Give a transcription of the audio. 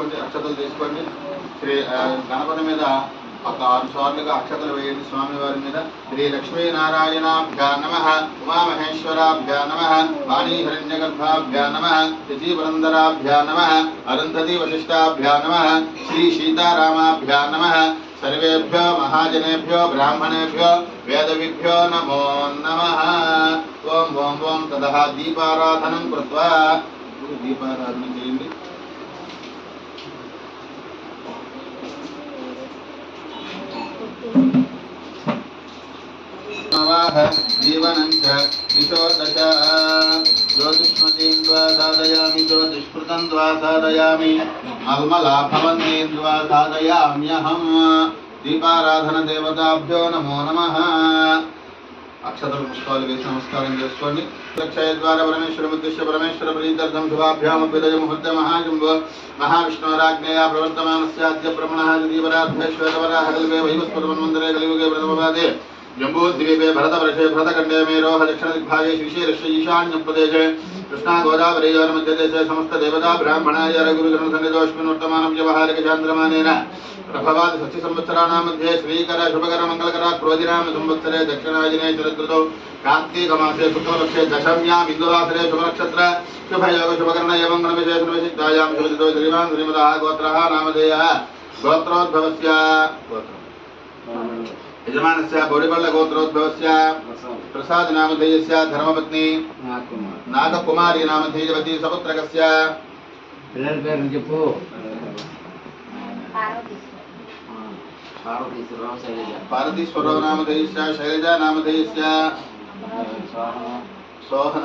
అక్షతలు తీసుకోండి. శ్రీ గణపతి మీద ఒక 6 సార్లుగా అక్షతలు వేయండి. స్వామి వారి మీద శ్రీ లక్ష్మీనారాయణాభ్యా నమః, ఉమామహేశ్వరాభ్యా నమః, వాణీహిరణ్యగర్భాభ్యా నమః, శశీపురందరాభ్యా నమః, అరుంధతి వశిష్టాభ్యా నమః, శ్రీ సీతారామాభ్యా నమః. సర్వేభ్యో మహాజనేభ్యో బ్రాహ్మణేభ్యో వేదవిభ్యో నమో నమః. ఓం ఓం ఓం తదః దీపారాధనం కృత్వా దీపారాధన చేయండి. जीवनञ्च दिशो दश ज्योतिष्मतीं द्वा साधयामि ज्योतिष्कृतं द्वा साधयामि मल्मला भवन्तीं द्वा साधयाम्यहं. दीपाराधन देवताभ्यो नमो नमः. అక్షతలు పుష్పాలు వేసి నమస్కారం చేసుకోండి. లక్షయ ద్వారా పరమేశ్వరముద్దిశ్య పరమేశ్వర ప్రీత్యర్థం శుభాభ్యామభ్యుదయ ముహూర్త మహాజంబో మహావిష్ణోరాజ్ఞేయ ప్రవర్తమానస్యాద్య బ్రహ్మణః దీపరాధ్యేశ్వరవరాహ కల్పే వైవస్పతమన్వంతరే కలియుగే ప్రథమపాదే जम्बूद्वीपे भरतवर्षे भरतखंडे मेरोह दक्षिण दिग्भागे श्रीशैलस्य ईशान्य प्रदेशे कृष्णा गोदावरी मध्यदेशे समस्त देवता ब्राह्मणाय रघुरुजन सन्निधोऽस्मिन् वर्तमानं व्यवहारिक चान्द्रमानेन प्रभवादि षष्ठी संवत्सराणां मध्ये श्रीकर शुभकर मंगलकर क्रोधिनाम संवत्सरे दक्षिणायने चरित्रतो कार्तीकमासे शुक्लपक्षे दशम्यां बिन्दुवासरे शुभनक्षत्र शुभयोग शुभकर्ण एवं गणविशेषविशिष्टायां शुभजितो श्रीमान् श्रीमतः गोत्रः नामधेयः गोत्रोद्भवस्य यजमानस्य बोडिपल्ल गोत्रोद्भवस्य प्रसाद नामधेयस्य धर्मपत्नी नागकुमारी नामधेयवती सपुत्रकस्य पार्वतीश्वरराव नामधेयस्य शैलजा नामधेयस्य सोहन